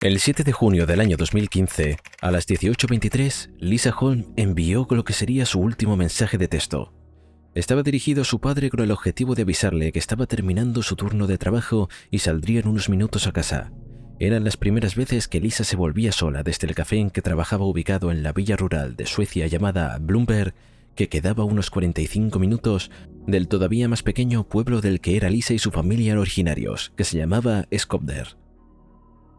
El 7 de junio del año 2015, a las 18:23, Lisa Holm envió lo que sería su último mensaje de texto. Estaba dirigido a su padre con el objetivo de avisarle que estaba terminando su turno de trabajo y saldría en unos minutos a casa. Eran las primeras veces que Lisa se volvía sola desde el café en que trabajaba, ubicado en la villa rural de Suecia llamada Blomberg, que quedaba a unos 45 minutos del todavía más pequeño pueblo del que era Lisa y su familia originarios, que se llamaba Skövde.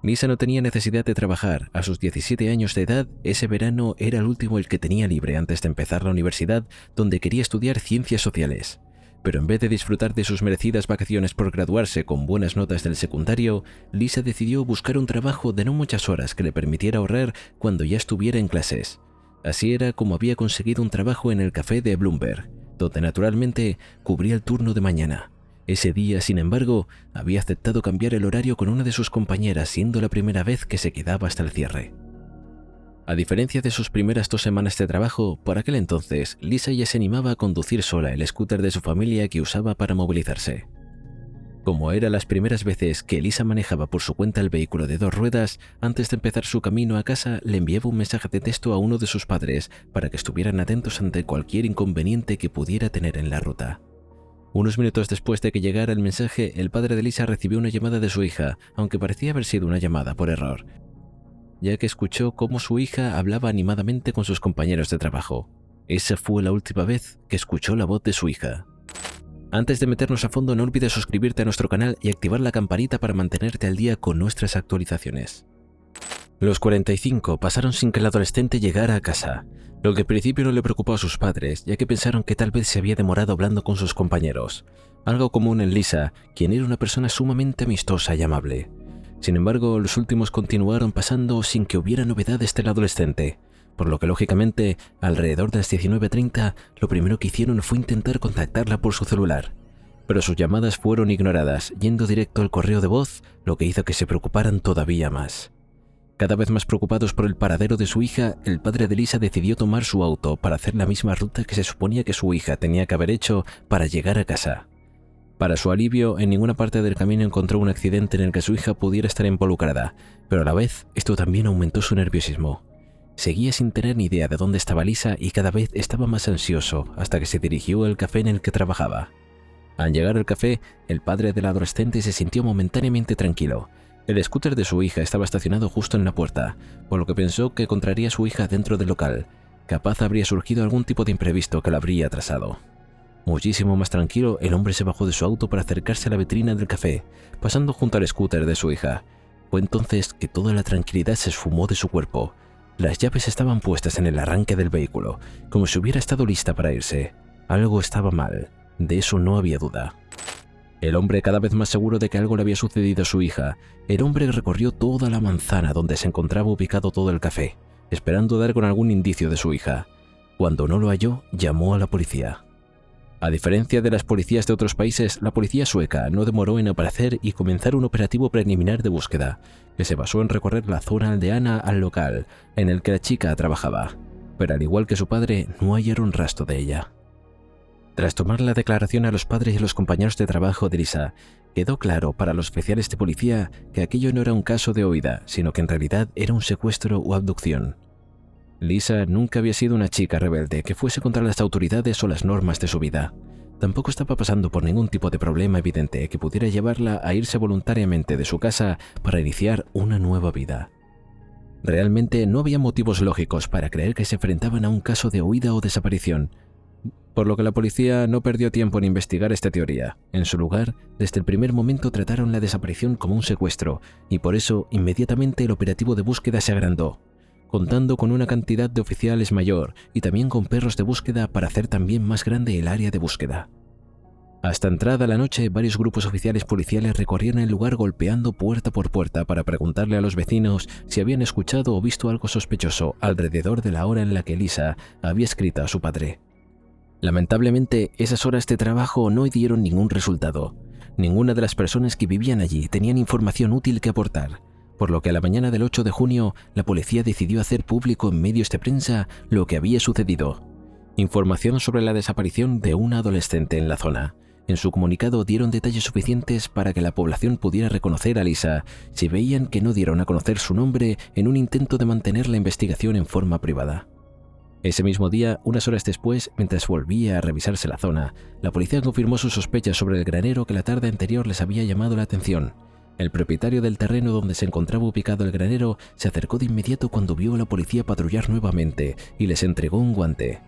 Lisa no tenía necesidad de trabajar. A sus 17 años de edad, ese verano era el último el que tenía libre antes de empezar la universidad, donde quería estudiar ciencias sociales. Pero en vez de disfrutar de sus merecidas vacaciones por graduarse con buenas notas del secundario, Lisa decidió buscar un trabajo de no muchas horas que le permitiera ahorrar cuando ya estuviera en clases. Así era como había conseguido un trabajo en el café de Blomberg, donde naturalmente cubría el turno de mañana. Ese día, sin embargo, había aceptado cambiar el horario con una de sus compañeras, siendo la primera vez que se quedaba hasta el cierre. A diferencia de sus primeras 2 semanas de trabajo, por aquel entonces, Lisa ya se animaba a conducir sola el scooter de su familia que usaba para movilizarse. Como eran las primeras veces que Lisa manejaba por su cuenta el vehículo de 2 ruedas, antes de empezar su camino a casa le enviaba un mensaje de texto a uno de sus padres para que estuvieran atentos ante cualquier inconveniente que pudiera tener en la ruta. Unos minutos después de que llegara el mensaje, el padre de Lisa recibió una llamada de su hija, aunque parecía haber sido una llamada por error, ya que escuchó cómo su hija hablaba animadamente con sus compañeros de trabajo. Esa fue la última vez que escuchó la voz de su hija. Antes de meternos a fondo, no olvides suscribirte a nuestro canal y activar la campanita para mantenerte al día con nuestras actualizaciones. Los 45 pasaron sin que el adolescente llegara a casa, lo que al principio no le preocupó a sus padres, ya que pensaron que tal vez se había demorado hablando con sus compañeros, algo común en Lisa, quien era una persona sumamente amistosa y amable. Sin embargo, los últimos continuaron pasando sin que hubiera novedades del adolescente, por lo que lógicamente, alrededor de las 19:30, lo primero que hicieron fue intentar contactarla por su celular. Pero sus llamadas fueron ignoradas, yendo directo al correo de voz, lo que hizo que se preocuparan todavía más. Cada vez más preocupados por el paradero de su hija, el padre de Lisa decidió tomar su auto para hacer la misma ruta que se suponía que su hija tenía que haber hecho para llegar a casa. Para su alivio, en ninguna parte del camino encontró un accidente en el que su hija pudiera estar involucrada, pero a la vez esto también aumentó su nerviosismo. Seguía sin tener ni idea de dónde estaba Lisa y cada vez estaba más ansioso hasta que se dirigió al café en el que trabajaba. Al llegar al café, el padre del adolescente se sintió momentáneamente tranquilo. El scooter de su hija estaba estacionado justo en la puerta, por lo que pensó que encontraría a su hija dentro del local. Capaz habría surgido algún tipo de imprevisto que la habría atrasado. Muchísimo más tranquilo, el hombre se bajó de su auto para acercarse a la vitrina del café, pasando junto al scooter de su hija. Fue entonces que toda la tranquilidad se esfumó de su cuerpo. Las llaves estaban puestas en el arranque del vehículo, como si hubiera estado lista para irse. Algo estaba mal, de eso no había duda. El hombre, cada vez más seguro de que algo le había sucedido a su hija, el hombre recorrió toda la manzana donde se encontraba ubicado todo el café, esperando dar con algún indicio de su hija. Cuando no lo halló, llamó a la policía. A diferencia de las policías de otros países, la policía sueca no demoró en aparecer y comenzar un operativo preliminar de búsqueda, que se basó en recorrer la zona aldeana al local en el que la chica trabajaba, pero al igual que su padre, no hallaron rastro de ella. Tras tomar la declaración a los padres y a los compañeros de trabajo de Lisa, quedó claro para los oficiales de policía que aquello no era un caso de oída, sino que en realidad era un secuestro o abducción. Lisa nunca había sido una chica rebelde que fuese contra las autoridades o las normas de su vida. Tampoco estaba pasando por ningún tipo de problema evidente que pudiera llevarla a irse voluntariamente de su casa para iniciar una nueva vida. Realmente no había motivos lógicos para creer que se enfrentaban a un caso de huida o desaparición, por lo que la policía no perdió tiempo en investigar esta teoría. En su lugar, desde el primer momento trataron la desaparición como un secuestro, y por eso inmediatamente el operativo de búsqueda se agrandó, contando con una cantidad de oficiales mayor y también con perros de búsqueda para hacer también más grande el área de búsqueda. Hasta entrada la noche, varios grupos oficiales policiales recorrieron el lugar golpeando puerta por puerta para preguntarle a los vecinos si habían escuchado o visto algo sospechoso alrededor de la hora en la que Lisa había escrito a su padre. Lamentablemente, esas horas de trabajo no dieron ningún resultado. Ninguna de las personas que vivían allí tenían información útil que aportar, por lo que a la mañana del 8 de junio, la policía decidió hacer público en medios de prensa lo que había sucedido. Información sobre la desaparición de una adolescente en la zona, En su comunicado dieron detalles suficientes para que la población pudiera reconocer a Lisa si veían que no dieron a conocer su nombre en un intento de mantener la investigación en forma privada. Ese mismo día, unas horas después, mientras volvía a revisarse la zona, la policía confirmó sus sospechas sobre el granero que la tarde anterior les había llamado la atención. El propietario del terreno donde se encontraba ubicado el granero se acercó de inmediato cuando vio a la policía patrullar nuevamente y les entregó un guante.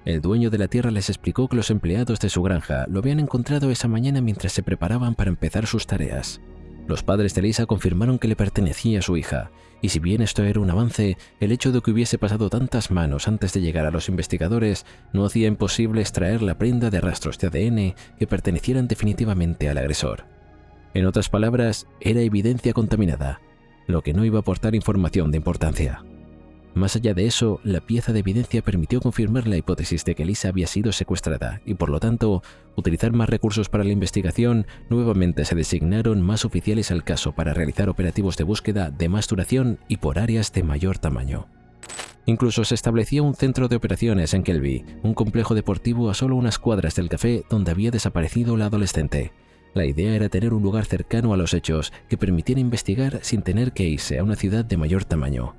El dueño de la tierra les explicó que los empleados de su granja lo habían encontrado esa mañana mientras se preparaban para empezar sus tareas. Los padres de Lisa confirmaron que le pertenecía a su hija, y si bien esto era un avance, el hecho de que hubiese pasado tantas manos antes de llegar a los investigadores no hacía imposible extraer la prenda de rastros de ADN que pertenecieran definitivamente al agresor. En otras palabras, era evidencia contaminada, lo que no iba a aportar información de importancia. Más allá de eso, la pieza de evidencia permitió confirmar la hipótesis de que Lisa había sido secuestrada y, por lo tanto, utilizar más recursos para la investigación. Nuevamente se designaron más oficiales al caso para realizar operativos de búsqueda de más duración y por áreas de mayor tamaño. Incluso se estableció un centro de operaciones en Kelby, un complejo deportivo a solo unas cuadras del café donde había desaparecido la adolescente. La idea era tener un lugar cercano a los hechos que permitiera investigar sin tener que irse a una ciudad de mayor tamaño.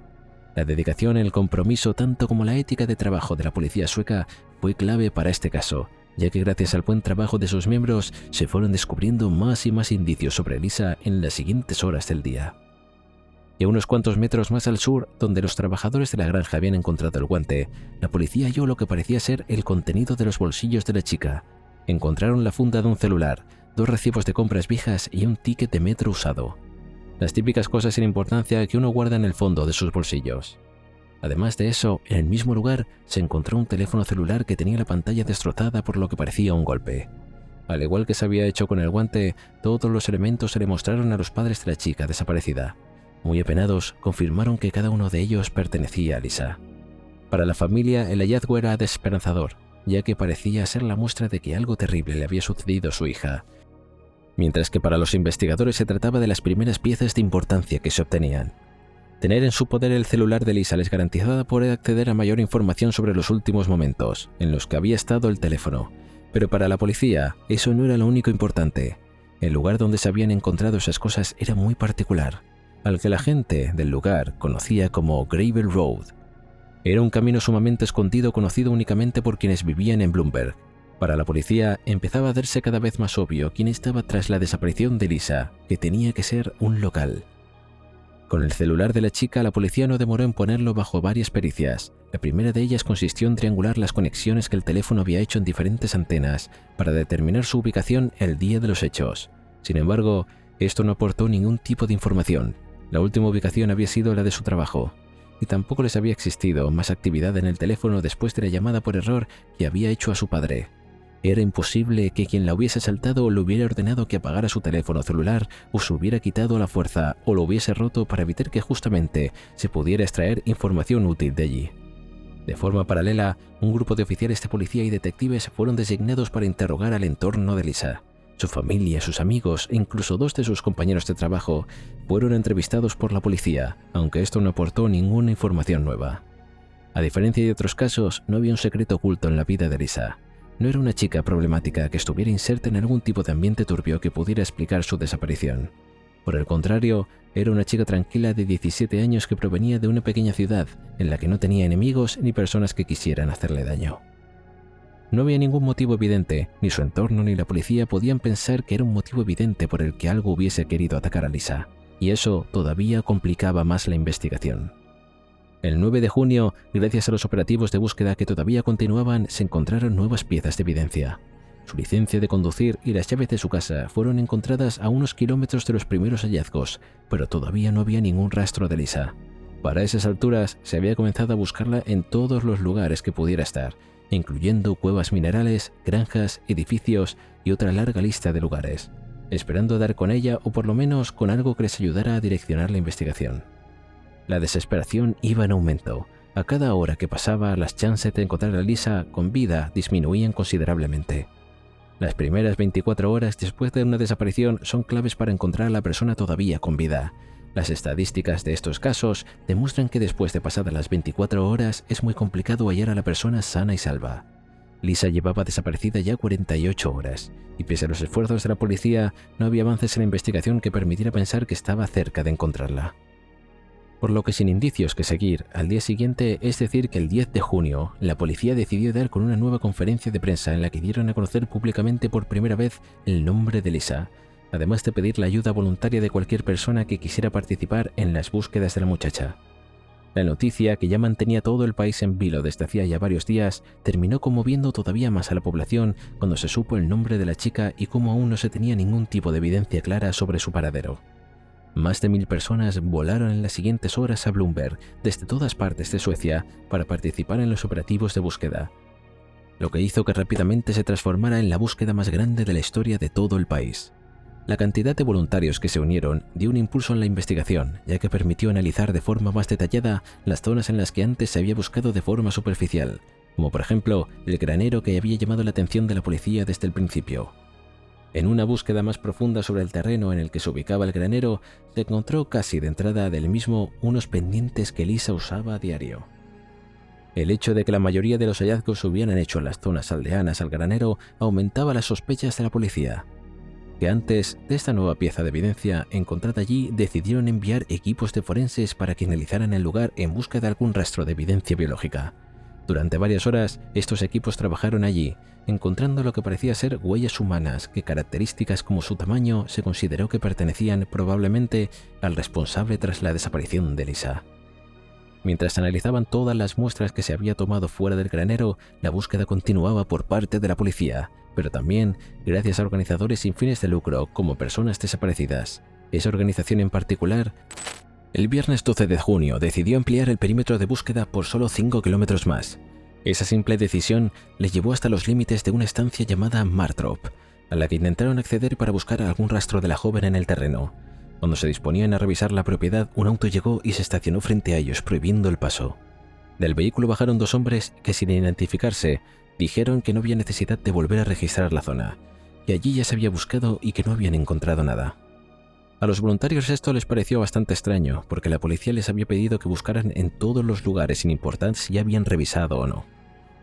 La dedicación, el compromiso, tanto como la ética de trabajo de la policía sueca fue clave para este caso, ya que gracias al buen trabajo de sus miembros se fueron descubriendo más y más indicios sobre Lisa en las siguientes horas del día. Y a unos cuantos metros más al sur, donde los trabajadores de la granja habían encontrado el guante, la policía halló lo que parecía ser el contenido de los bolsillos de la chica. Encontraron la funda de un celular, 2 recibos de compras viejas y un ticket de metro usado. Las típicas cosas sin importancia que uno guarda en el fondo de sus bolsillos. Además de eso, en el mismo lugar se encontró un teléfono celular que tenía la pantalla destrozada por lo que parecía un golpe. Al igual que se había hecho con el guante, todos los elementos se le mostraron a los padres de la chica desaparecida. Muy apenados, confirmaron que cada uno de ellos pertenecía a Lisa. Para la familia, el hallazgo era desesperanzador, ya que parecía ser la muestra de que algo terrible le había sucedido a su hija, mientras que para los investigadores se trataba de las primeras piezas de importancia que se obtenían. Tener en su poder el celular de Lisa les garantizaba poder acceder a mayor información sobre los últimos momentos en los que había estado el teléfono, pero para la policía eso no era lo único importante. El lugar donde se habían encontrado esas cosas era muy particular, al que la gente del lugar conocía como Gravel Road. Era un camino sumamente escondido conocido únicamente por quienes vivían en Bloomberg. Para la policía empezaba a darse cada vez más obvio quién estaba tras la desaparición de Lisa, que tenía que ser un local. Con el celular de la chica, la policía no demoró en ponerlo bajo varias pericias. La primera de ellas consistió en triangular las conexiones que el teléfono había hecho en diferentes antenas para determinar su ubicación el día de los hechos. Sin embargo, esto no aportó ningún tipo de información. La última ubicación había sido la de su trabajo, y tampoco les había existido más actividad en el teléfono después de la llamada por error que había hecho a su padre. Era imposible que quien la hubiese asaltado le hubiera ordenado que apagara su teléfono celular o se hubiera quitado a la fuerza o lo hubiese roto para evitar que justamente se pudiera extraer información útil de allí. De forma paralela, un grupo de oficiales de policía y detectives fueron designados para interrogar al entorno de Lisa. Su familia, sus amigos e incluso 2 de sus compañeros de trabajo fueron entrevistados por la policía, aunque esto no aportó ninguna información nueva. A diferencia de otros casos, no había un secreto oculto en la vida de Lisa. No era una chica problemática que estuviera inserta en algún tipo de ambiente turbio que pudiera explicar su desaparición. Por el contrario, era una chica tranquila de 17 años que provenía de una pequeña ciudad en la que no tenía enemigos ni personas que quisieran hacerle daño. No había ningún motivo evidente, ni su entorno ni la policía podían pensar que era un motivo evidente por el que algo hubiese querido atacar a Lisa, y eso todavía complicaba más la investigación. El 9 de junio, gracias a los operativos de búsqueda que todavía continuaban, se encontraron nuevas piezas de evidencia. Su licencia de conducir y las llaves de su casa fueron encontradas a unos kilómetros de los primeros hallazgos, pero todavía no había ningún rastro de Lisa. Para esas alturas, se había comenzado a buscarla en todos los lugares que pudiera estar, incluyendo cuevas minerales, granjas, edificios y otra larga lista de lugares, esperando dar con ella o por lo menos con algo que les ayudara a direccionar la investigación. La desesperación iba en aumento. A cada hora que pasaba, las chances de encontrar a Lisa con vida disminuían considerablemente. Las primeras 24 horas después de una desaparición son claves para encontrar a la persona todavía con vida. Las estadísticas de estos casos demuestran que después de pasadas las 24 horas es muy complicado hallar a la persona sana y salva. Lisa llevaba desaparecida ya 48 horas, y pese a los esfuerzos de la policía, no había avances en la investigación que permitiera pensar que estaba cerca de encontrarla. Por lo que sin indicios que seguir, al día siguiente, es decir que el 10 de junio, la policía decidió dar con una nueva conferencia de prensa en la que dieron a conocer públicamente por primera vez el nombre de Lisa, además de pedir la ayuda voluntaria de cualquier persona que quisiera participar en las búsquedas de la muchacha. La noticia, que ya mantenía todo el país en vilo desde hacía ya varios días, terminó conmoviendo todavía más a la población cuando se supo el nombre de la chica y cómo aún no se tenía ningún tipo de evidencia clara sobre su paradero. Más de 1000 personas volaron en las siguientes horas a Blomberg desde todas partes de Suecia para participar en los operativos de búsqueda, lo que hizo que rápidamente se transformara en la búsqueda más grande de la historia de todo el país. La cantidad de voluntarios que se unieron dio un impulso en la investigación, ya que permitió analizar de forma más detallada las zonas en las que antes se había buscado de forma superficial, como por ejemplo el granero que había llamado la atención de la policía desde el principio. En una búsqueda más profunda sobre el terreno en el que se ubicaba el granero, se encontró casi de entrada del mismo unos pendientes que Lisa usaba a diario. El hecho de que la mayoría de los hallazgos se hubieran hecho en las zonas aldeanas al granero aumentaba las sospechas de la policía, que antes de esta nueva pieza de evidencia encontrada allí decidieron enviar equipos de forenses para que analizaran el lugar en busca de algún rastro de evidencia biológica. Durante varias horas, estos equipos trabajaron allí, encontrando lo que parecía ser huellas humanas que, características como su tamaño, se consideró que pertenecían probablemente al responsable tras la desaparición de Lisa. Mientras analizaban todas las muestras que se había tomado fuera del granero, la búsqueda continuaba por parte de la policía, pero también gracias a organizadores sin fines de lucro como Personas Desaparecidas. Esa organización en particular, el viernes 12 de junio decidió ampliar el perímetro de búsqueda por solo 5 kilómetros más. Esa simple decisión les llevó hasta los límites de una estancia llamada Martrop, a la que intentaron acceder para buscar algún rastro de la joven en el terreno. Cuando se disponían a revisar la propiedad, un auto llegó y se estacionó frente a ellos, prohibiendo el paso. Del vehículo bajaron 2 hombres que, sin identificarse, dijeron que no había necesidad de volver a registrar la zona, que allí ya se había buscado y que no habían encontrado nada. A los voluntarios esto les pareció bastante extraño, porque la policía les había pedido que buscaran en todos los lugares sin importar si ya habían revisado o no.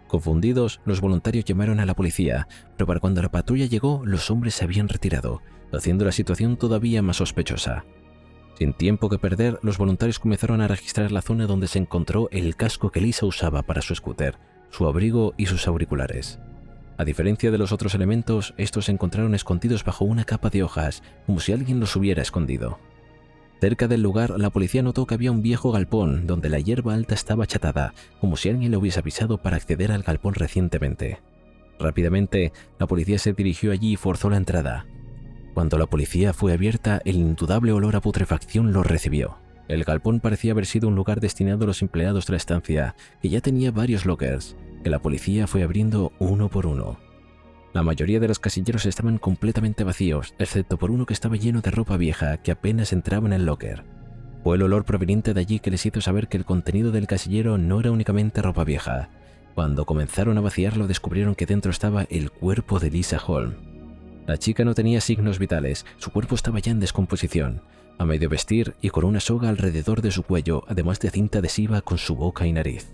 Confundidos, los voluntarios llamaron a la policía, pero para cuando la patrulla llegó, los hombres se habían retirado, haciendo la situación todavía más sospechosa. Sin tiempo que perder, los voluntarios comenzaron a registrar la zona donde se encontró el casco que Lisa usaba para su scooter, su abrigo y sus auriculares. A diferencia de los otros elementos, estos se encontraron escondidos bajo una capa de hojas, como si alguien los hubiera escondido. Cerca del lugar, la policía notó que había un viejo galpón donde la hierba alta estaba achatada, como si alguien le hubiese avisado para acceder al galpón recientemente. Rápidamente, la policía se dirigió allí y forzó la entrada. Cuando la policía fue abierta, el indudable olor a putrefacción los recibió. El galpón parecía haber sido un lugar destinado a los empleados de la estancia, que ya tenía varios lockers, que la policía fue abriendo uno por uno. La mayoría de los casilleros estaban completamente vacíos, excepto por uno que estaba lleno de ropa vieja que apenas entraba en el locker. Fue el olor proveniente de allí que les hizo saber que el contenido del casillero no era únicamente ropa vieja. Cuando comenzaron a vaciarlo, descubrieron que dentro estaba el cuerpo de Lisa Holm. La chica no tenía signos vitales, su cuerpo estaba ya en descomposición, a medio vestir y con una soga alrededor de su cuello, además de cinta adhesiva con su boca y nariz.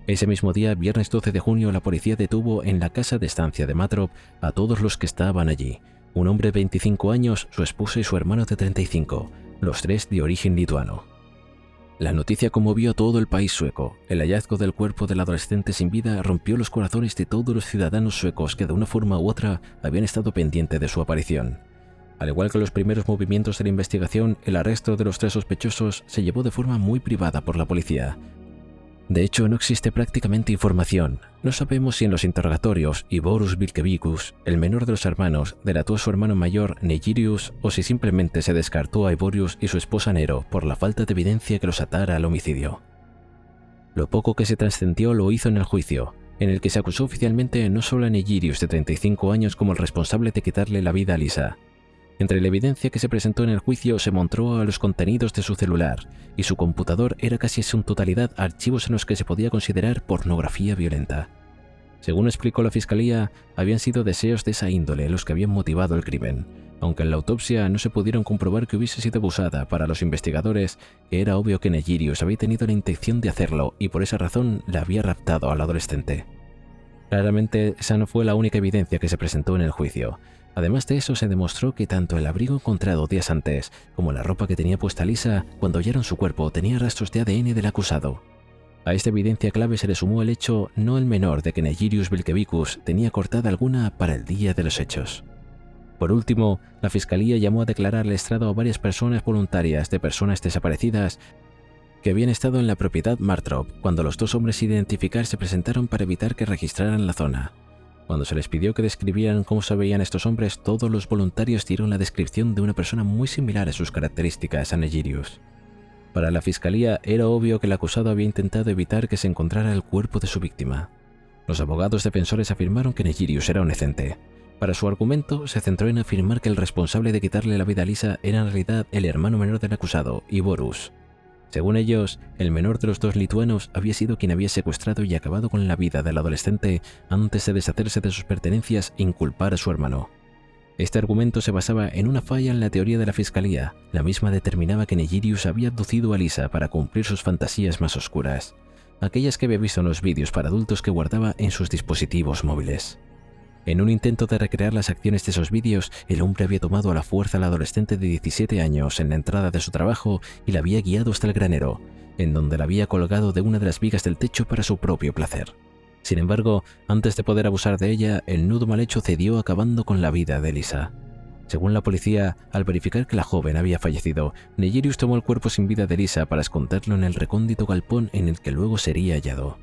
Ese mismo día, viernes 12 de junio, la policía detuvo en la casa de estancia de Martrop a todos los que estaban allí. Un hombre de 25 años, su esposa y su hermano de 35, los 3 de origen lituano. La noticia conmovió a todo el país sueco. El hallazgo del cuerpo del adolescente sin vida rompió los corazones de todos los ciudadanos suecos que de una forma u otra habían estado pendientes de su aparición. Al igual que los primeros movimientos de la investigación, el arresto de los 3 sospechosos se llevó de forma muy privada por la policía. De hecho, no existe prácticamente información. No sabemos si en los interrogatorios Ivorus Vilkevikus, el menor de los hermanos, delató a su hermano mayor Negirius o si simplemente se descartó a Ivorius y su esposa Nero por la falta de evidencia que los atara al homicidio. Lo poco que se trascendió lo hizo en el juicio, en el que se acusó oficialmente no solo a Negirius de 35 años como el responsable de quitarle la vida a Lisa. Entre la evidencia que se presentó en el juicio se mostró a los contenidos de su celular, y su computador era casi en su totalidad archivos en los que se podía considerar pornografía violenta. Según explicó la fiscalía, habían sido deseos de esa índole los que habían motivado el crimen, aunque en la autopsia no se pudieron comprobar que hubiese sido abusada. Para los investigadores, era obvio que Negirius había tenido la intención de hacerlo y por esa razón la había raptado al adolescente. Claramente, esa no fue la única evidencia que se presentó en el juicio. Además de eso, se demostró que tanto el abrigo encontrado días antes como la ropa que tenía puesta Lisa cuando hallaron su cuerpo tenía rastros de ADN del acusado. A esta evidencia clave se le sumó el hecho no el menor de que Negirius Vilkevičius tenía cortada alguna para el día de los hechos. Por último, la fiscalía llamó a declarar al estrado a varias personas voluntarias de personas desaparecidas que habían estado en la propiedad Martrop cuando los dos hombres sin identificar se presentaron para evitar que registraran la zona. Cuando se les pidió que describieran cómo se veían estos hombres, todos los voluntarios dieron la descripción de una persona muy similar a sus características a Negirius. Para la fiscalía era obvio que el acusado había intentado evitar que se encontrara el cuerpo de su víctima. Los abogados defensores afirmaron que Negirius era inocente. Para su argumento, se centró en afirmar que el responsable de quitarle la vida a Lisa era en realidad el hermano menor del acusado, Ivorus. Según ellos, el menor de los dos lituanos había sido quien había secuestrado y acabado con la vida del adolescente antes de deshacerse de sus pertenencias e inculpar a su hermano. Este argumento se basaba en una falla en la teoría de la fiscalía. La misma determinaba que Negirius había abducido a Lisa para cumplir sus fantasías más oscuras, aquellas que había visto en los vídeos para adultos que guardaba en sus dispositivos móviles. En un intento de recrear las acciones de esos vídeos, el hombre había tomado a la fuerza al adolescente de 17 años en la entrada de su trabajo y la había guiado hasta el granero, en donde la había colgado de una de las vigas del techo para su propio placer. Sin embargo, antes de poder abusar de ella, el nudo mal hecho cedió acabando con la vida de Lisa. Según la policía, al verificar que la joven había fallecido, Negirius tomó el cuerpo sin vida de Lisa para esconderlo en el recóndito galpón en el que luego sería hallado.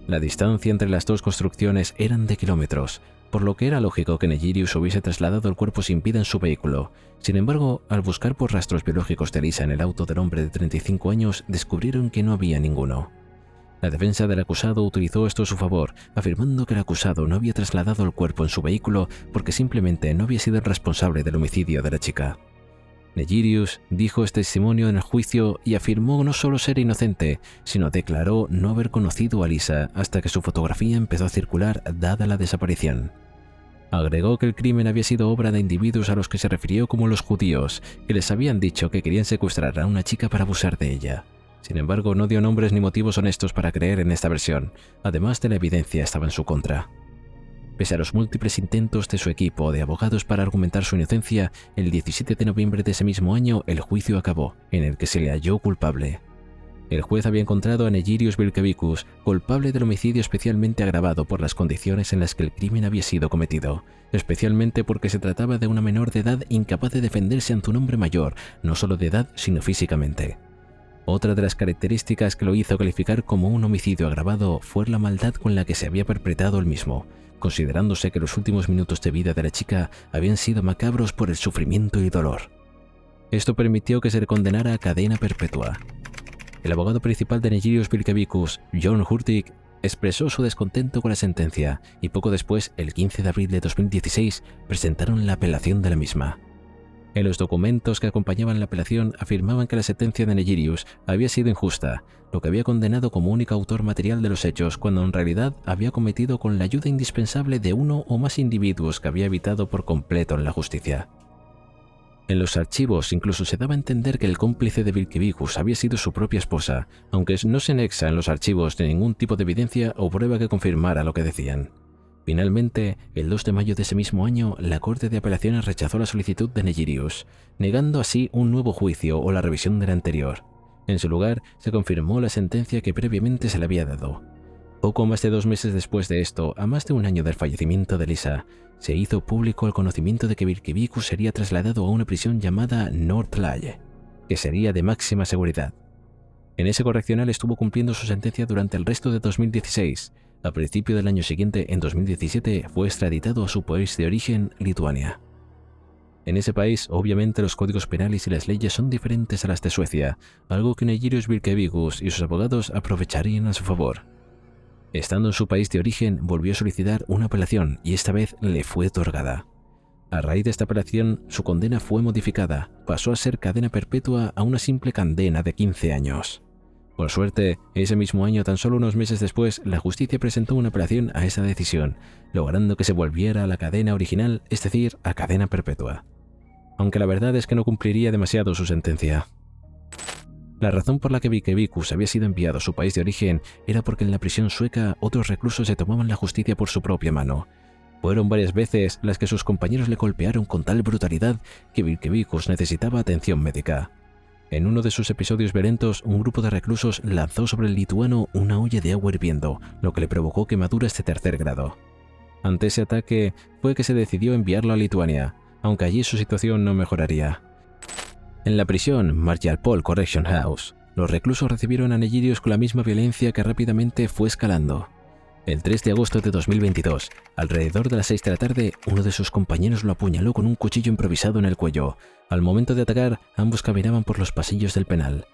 La distancia entre las dos construcciones eran de kilómetros, por lo que era lógico que Negirius hubiese trasladado el cuerpo sin vida en su vehículo. Sin embargo, al buscar por rastros biológicos de Lisa en el auto del hombre de 35 años, descubrieron que no había ninguno. La defensa del acusado utilizó esto a su favor, afirmando que el acusado no había trasladado el cuerpo en su vehículo porque simplemente no había sido el responsable del homicidio de la chica. Negirius dijo este testimonio en el juicio y afirmó no solo ser inocente, sino declaró no haber conocido a Lisa hasta que su fotografía empezó a circular dada la desaparición. Agregó que el crimen había sido obra de individuos a los que se refirió como los judíos, que les habían dicho que querían secuestrar a una chica para abusar de ella. Sin embargo, no dio nombres ni motivos honestos para creer en esta versión, además de la evidencia estaba en su contra. Pese a los múltiples intentos de su equipo de abogados para argumentar su inocencia, el 17 de noviembre de ese mismo año el juicio acabó, en el que se le halló culpable. El juez había encontrado a Negirius Vilkevičius culpable del homicidio especialmente agravado por las condiciones en las que el crimen había sido cometido, especialmente porque se trataba de una menor de edad incapaz de defenderse ante un hombre mayor, no solo de edad sino físicamente. Otra de las características que lo hizo calificar como un homicidio agravado fue la maldad con la que se había perpetrado el mismo, considerándose que los últimos minutos de vida de la chica habían sido macabros por el sufrimiento y dolor. Esto permitió que se le condenara a cadena perpetua. El abogado principal de Negirius Vilkevičius, John Hurtig, expresó su descontento con la sentencia y poco después, el 15 de abril de 2016, presentaron la apelación de la misma. En los documentos que acompañaban la apelación afirmaban que la sentencia de Negirius había sido injusta, lo que había condenado como único autor material de los hechos cuando en realidad había cometido con la ayuda indispensable de uno o más individuos que había evitado por completo en la justicia. En los archivos incluso se daba a entender que el cómplice de Vilkevičius había sido su propia esposa, aunque no se anexa en los archivos de ningún tipo de evidencia o prueba que confirmara lo que decían. Finalmente, el 2 de mayo de ese mismo año, la Corte de Apelaciones rechazó la solicitud de Negirius, negando así un nuevo juicio o la revisión del anterior. En su lugar, se confirmó la sentencia que previamente se le había dado. Poco más de 2 meses después de esto, a más de un año del fallecimiento de Lisa, se hizo público el conocimiento de que Vilkevičius sería trasladado a una prisión llamada Norrtälje, que sería de máxima seguridad. En ese correccional estuvo cumpliendo su sentencia durante el resto de 2016. A principio del año siguiente, en 2017, fue extraditado a su país de origen, Lituania. En ese país, obviamente, los códigos penales y las leyes son diferentes a las de Suecia, algo que Negirius Vilkevičius y sus abogados aprovecharían a su favor. Estando en su país de origen, volvió a solicitar una apelación y esta vez le fue otorgada. A raíz de esta apelación, su condena fue modificada, pasó a ser cadena perpetua a una simple condena de 15 años. Por suerte, ese mismo año, tan solo unos meses después, la justicia presentó una apelación a esa decisión, logrando que se volviera a la cadena original, es decir, a cadena perpetua. Aunque la verdad es que no cumpliría demasiado su sentencia. La razón por la que Vikevicius había sido enviado a su país de origen era porque en la prisión sueca otros reclusos se tomaban la justicia por su propia mano. Fueron varias veces las que sus compañeros le golpearon con tal brutalidad que Vikevicius necesitaba atención médica. En uno de sus episodios violentos, un grupo de reclusos lanzó sobre el lituano una olla de agua hirviendo, lo que le provocó quemaduras de tercer grado. Ante ese ataque fue que se decidió enviarlo a Lituania, aunque allí su situación no mejoraría. En la prisión Mariupol Correction House, los reclusos recibieron a Negirius con la misma violencia que rápidamente fue escalando. El 3 de agosto de 2022, alrededor de las 6 de la tarde, uno de sus compañeros lo apuñaló con un cuchillo improvisado en el cuello. Al momento de atacar, ambos caminaban por los pasillos del penal.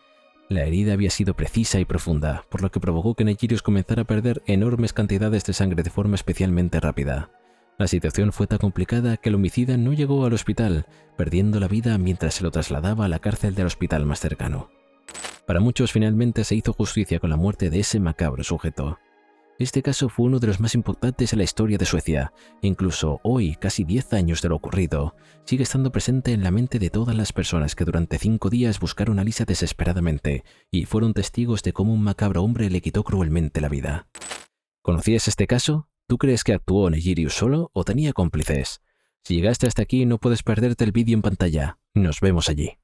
La herida había sido precisa y profunda, por lo que provocó que Negirius comenzara a perder enormes cantidades de sangre de forma especialmente rápida. La situación fue tan complicada que el homicida no llegó al hospital, perdiendo la vida mientras se lo trasladaba a la cárcel del hospital más cercano. Para muchos, finalmente se hizo justicia con la muerte de ese macabro sujeto. Este caso fue uno de los más importantes en la historia de Suecia. Incluso hoy, casi 10 años de lo ocurrido, sigue estando presente en la mente de todas las personas que durante 5 días buscaron a Lisa desesperadamente y fueron testigos de cómo un macabro hombre le quitó cruelmente la vida. ¿Conocías este caso? ¿Tú crees que actuó Negirius solo o tenía cómplices? Si llegaste hasta aquí, no puedes perderte el vídeo en pantalla. Nos vemos allí.